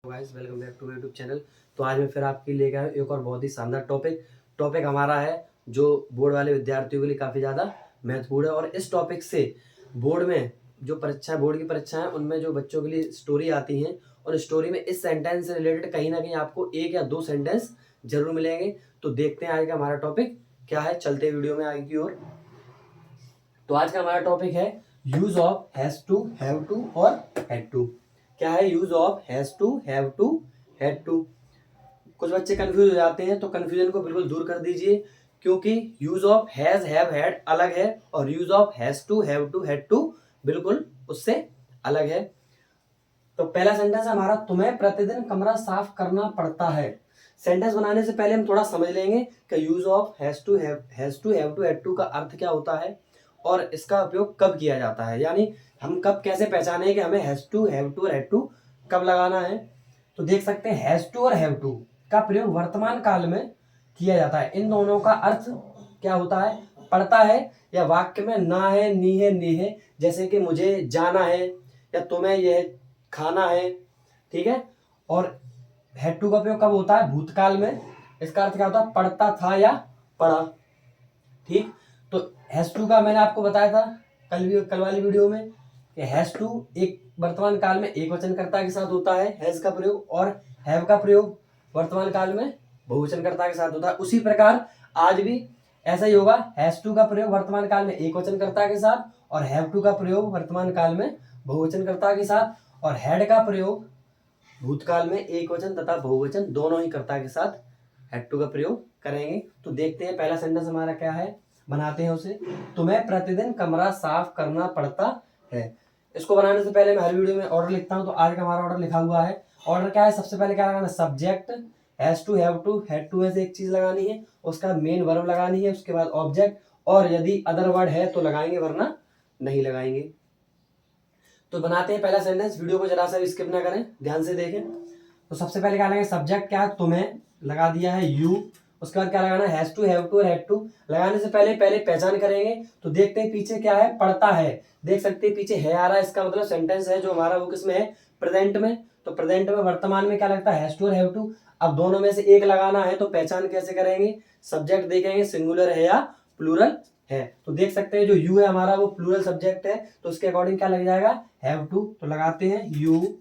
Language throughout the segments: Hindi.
Guys welcome back to my YouTube channel. तो आज मैं फिर आपके लिए लेकर आया हूं एक और बहुत ही शानदार टॉपिक हमारा है जो बोर्ड वाले विद्यार्थियों के लिए काफ़ी ज़्यादा महत्वपूर्ण है। और इस टॉपिक से बोर्ड में जो परीक्षा बोर्ड की परीक्षा है उनमें जो बच्चों के लिए स्टोरी आती हैं और स्टोरी में इस सेंटेंस से रिलेटेड कहीं ना कहीं आपको एक या दो सेंटेंस जरूर मिलेंगे। तो देखते हैं आज का हमारा टॉपिक क्या है, चलते हैं वीडियो में आगे की ओर। तो आज का हमारा टॉपिक है use of has to, have to और हैड टू। क्या है use of has to, have to, had to. कुछ बच्चे कंफ्यूज हो जाते हैं तो कंफ्यूजन को बिल्कुल दूर कर दीजिए, क्योंकि use of has, have, had अलग है और use of has to, have to, had to बिल्कुल उससे अलग है। तो पहला सेंटेंस हमारा, तुम्हें प्रतिदिन कमरा साफ करना पड़ता है। सेंटेंस बनाने से पहले हम थोड़ा समझ लेंगे कि use of has to, have to, had to का अर्थ क्या होता है और इसका उपयोग कब किया जाता है, यानी हम कब कैसे पहचाने कि हमें हैज टू, हैव टू और हैड टू कब लगाना है। तो देख सकते हैं हैज टू और हैव टू का प्रयोग वर्तमान काल में किया जाता है। इन दोनों का अर्थ क्या होता है, पड़ता है या वाक्य में ना है, नी है, नी है, जैसे कि मुझे जाना है या तुम्हें यह खाना है, ठीक है। और हैड टू का प्रयोग कब होता है, भूतकाल में। इसका अर्थ क्या होता है, पढ़ता था या पढ़ा, ठीक। तो हैज टू का मैंने आपको बताया था कल वाली वीडियो में कि हैज टू एक वर्तमान काल में एक वचनकर्ता के साथ होता है हैज का प्रयोग, और हैव का प्रयोग वर्तमान काल में बहुवचनकर्ता के साथ होता है। उसी प्रकार आज भी ऐसा ही होगा, हैज टू का प्रयोग वर्तमान काल में एक वचनकर्ता के साथ और हैव टू का प्रयोग वर्तमान काल में बहुवचनकर्ता के साथ, और हैड का प्रयोग भूतकाल में एक वचन तथा बहुवचन दोनों ही कर्ता के साथ हैड टू का प्रयोग करेंगे। तो देखते हैं पहला सेंटेंस हमारा क्या है, बनाते हैं उसे। तुम्हें प्रतिदिन कमरा साफ करना पड़ता है। इसको बनाने से पहले मैं हर वीडियो में ऑर्डर लिखता हूं, तो आज का हमारा ऑर्डर लिखा हुआ है। ऑर्डर क्या है, सबसे पहले क्या लगाना, subject, has to, have to, had to में से एक चीज लगानी है, उसका मेन वर्ब लगानी है, उसके बाद ऑब्जेक्ट, और यदि अदर वर्ड है तो लगाएंगे वरना नहीं लगाएंगे। तो बनाते हैं पहला सेंटेंस, वीडियो को जरा सा भी स्किप ना करें, ध्यान से देखें। तो सबसे पहले क्या लगाएंगे, सब्जेक्ट क्या है, तुम्हें लगा दिया है यू। उसके बाद क्या लगाना है, हैज टू, हैव टू और हैड टू। लगाने से पहले पहचान करेंगे। तो देखते हैं पीछे क्या है, पढ़ता है। देख सकते हैं पीछे है आ रहा है, इसका मतलब सेंटेंस है जो हमारा वो किसमें है, प्रेजेंट में। तो प्रेजेंट में वर्तमान में क्या लगता है, हैज टू और हैव टू। अब दोनों में से एक लगाना है तो पहचान कैसे करेंगे, सब्जेक्ट देखेंगे सिंगुलर है या प्लूरल है। तो देख सकते हैं जो यू है हमारा वो प्लूरल सब्जेक्ट है, तो उसके अकॉर्डिंग क्या लग जाएगा, हैव टू। तो लगाते हैं यू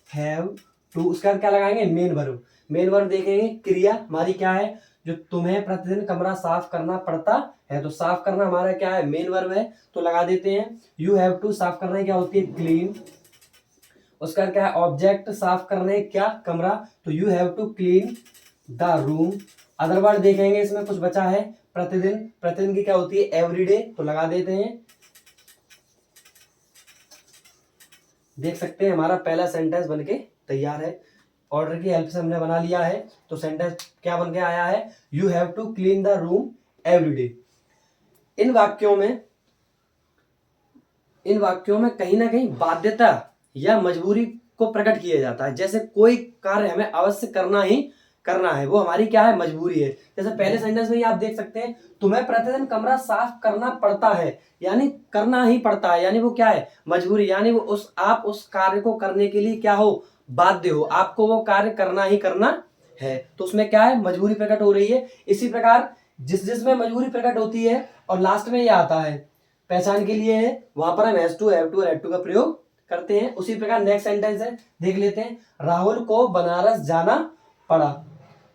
हैव टू। उसके बाद क्या लगाएंगे, मेन वर्ब। मेन वर्ब देखेंगे, क्रिया हमारी क्या है, जो तुम्हें प्रतिदिन कमरा साफ करना पड़ता है। तो साफ करना हमारा क्या है, मेन वर्ब है, तो लगा देते हैं यू हैव टू। साफ करना क्या होती है, क्लीन। उसका क्या है, ऑब्जेक्ट, साफ करने क्या, कमरा, तो you have to clean the room. Other word देखेंगे, इसमें कुछ बचा है, प्रतिदिन। प्रतिदिन की क्या होती है, एवरीडे, तो लगा देते हैं। देख सकते हैं हमारा पहला सेंटेंस बनके तैयार है, ऑर्डर की हेल्प से हमने बना लिया है। तो सेंटेंस क्या बन के आया है, you have to clean the room everyday. इन वाक्यों में कहीं ना कहीं बाध्यता या मजबूरी को प्रकट किया जाता है। जैसे कोई कार्य हमें अवश्य करना है, वो हमारी क्या है, मजबूरी है। जैसे पहले सेंटेंस में ही आप देख सकते हैं, तुम्हें प्रतिदिन कमरा साफ करना पड़ता है, यानी करना ही पड़ता है, यानी वो क्या है, मजबूरी, यानी वो आप उस कार्य को करने के लिए क्या हो, बाध्य हो, आपको वो कार्य करना ही करना है। तो उसमें क्या है, मजबूरी प्रकट हो रही है। इसी प्रकार जिसमें मजबूरी प्रकट होती है और लास्ट में ये आता है पहचान के लिए है, वहां पर हम हैज टू, हैव टू और हैड टू का प्रयोग करते हैं। उसी प्रकार नेक्स्ट सेंटेंस है, देख लेते हैं। राहुल को बनारस जाना पड़ा।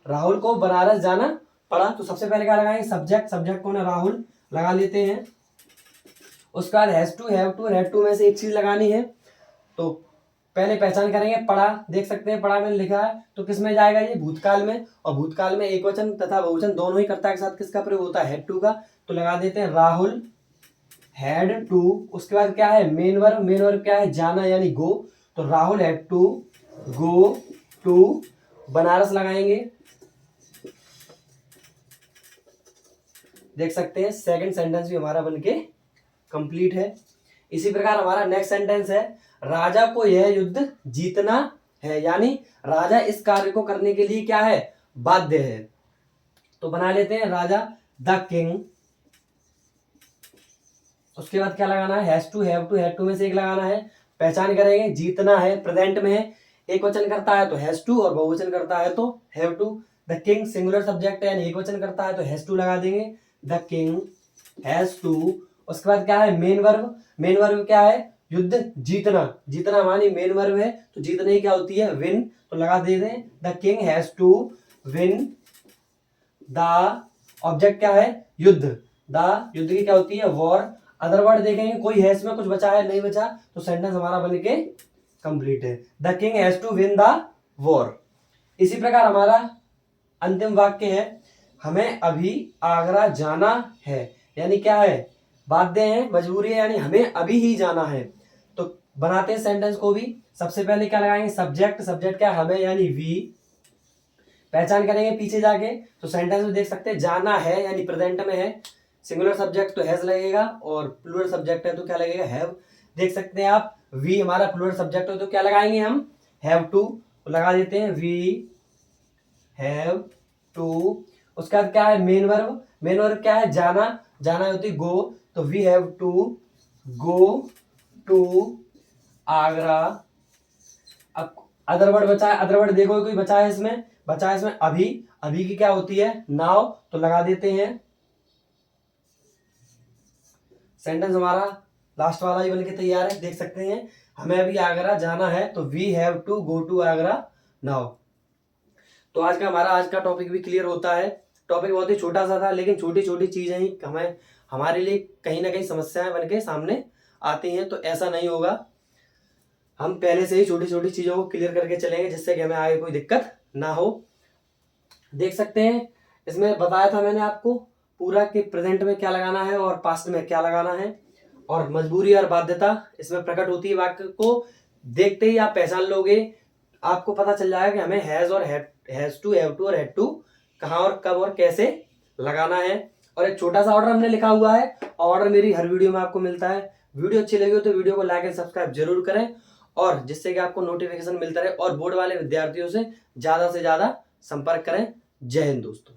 राहुल को बनारस जाना पड़ा। तो सबसे पहले क्या लगाएंगे, सब्जेक्ट। सब्जेक्ट कौन है, राहुल, लगा लेते हैं। उसके बाद has to, have to, had to में से एक चीज लगानी है। तो पहले पहचान करेंगे, पढ़ा। देख सकते हैं पढ़ा मैंने लिखा है, तो किस में जाएगा, ये भूतकाल में। और भूतकाल में एक वचन तथा बहुवचन दोनों ही कर्ता के साथ किसका प्रयोग होता है, हैड टू का। तो लगा देते हैं राहुल हैड टू। उसके बाद क्या है, मेन वर्ब। मेन वर्ब क्या है, जाना यानी गो। तो Rahul had to go to Banaras लगाएंगे। देख सकते हैं सेकंड सेंटेंस भी हमारा बनके कंप्लीट है। इसी प्रकार हमारा नेक्स्ट सेंटेंस है, राजा को यह युद्ध जीतना है, यानी राजा इस कार्य को करने के लिए क्या है, बाध्य है। तो बना लेते हैं राजा, द किंग। उसके बाद क्या लगाना है, has to, have to, had to में से एक लगाना है। पहचान करेंगे, जीतना है, प्रेजेंट में है, एक वचन करता है तो हैज टू, और बहुवचन करता है तो have to. The king singular subject है, यानी एक वचन करता है तो हैज टू लगा देंगे, द किंग हैज टू। उसके बाद क्या है, मेन वर्ब। मेन वर्ब क्या है, युद्ध जीतना। जीतना मानी मेन वर्ब है, तो जीतने की क्या होती है, विन, तो लगा दे दें the king has to win the. Object क्या है, युद्ध। द युद्ध की क्या होती है, वॉर। अदर वर्ड देखेंगे, कोई है इसमें, कुछ बचा है, नहीं बचा, तो सेंटेंस हमारा बन के कंप्लीट है, the king has to win the war. इसी प्रकार हमारा अंतिम वाक्य है, हमें अभी आगरा जाना है। यानी क्या है, बाध्य है, मजबूरी है, यानी हमें अभी ही जाना है। तो बनाते हैं सेंटेंस को भी। सबसे पहले क्या लगाएंगे, सब्जेक्ट। सब्जेक्ट क्या है, हमें, यानी वी। पहचान करेंगे पीछे जाके, तो सेंटेंस में देख सकते हैं जाना है यानी प्रेजेंट में है, सिंगुलर सब्जेक्ट तो हैज लगेगा, और प्लूरल सब्जेक्ट है तो क्या लगेगा, हैव। देख सकते हैं आप, वी हमारा प्लूरल सब्जेक्ट हो तो क्या लगाएंगे हम, हैव टू, तो लगा देते हैं वी हैव टू। उसके बाद क्या है, मेन वर्ब। मेन वर्ब क्या है, जाना। जाना होती है गो, तो we have to go to Agra. अब अदर वर्ड बचा है, अदर वर्ड देखो कोई बचा है इसमें, बचा है इसमें अभी। अभी की क्या होती है, नाउ, तो लगा देते हैं। सेंटेंस हमारा लास्ट वाला ही बनके तैयार है, देख सकते हैं, हमें अभी आगरा जाना है, तो we have to go to Agra now. तो आज का टॉपिक भी क्लियर होता है। टॉपिक बहुत ही छोटा सा था, लेकिन छोटी छोटी चीजें ही हमें, हमारे लिए कहीं ना कहीं समस्याएं बन के सामने आती हैं, तो ऐसा नहीं होगा। हम पहले से ही छोटी छोटी चीजों को क्लियर करके चलेंगे, जिससे कि हमें आगे कोई दिक्कत ना हो। देख सकते हैं, इसमें बताया था मैंने आपको पूरा कि प्रेजेंट में क्या लगाना है और पास्ट में क्या लगाना है, और मजबूरी और बाध्यता इसमें प्रकट होती है। वाक्य को देखते ही आप पहचान लोगे, आपको पता चल जाएगा कि हमें हैज और हैज टू, हैव टू और हैड टू कहाँ और कब और कैसे लगाना है। और एक छोटा सा ऑर्डर हमने लिखा हुआ है, ऑर्डर मेरी हर वीडियो में आपको मिलता है। वीडियो अच्छी लगी हो तो वीडियो को लाइक एंड सब्सक्राइब जरूर करें, और जिससे कि आपको नोटिफिकेशन मिलता रहे, और बोर्ड वाले विद्यार्थियों से ज्यादा संपर्क करें। जय हिंद दोस्तों।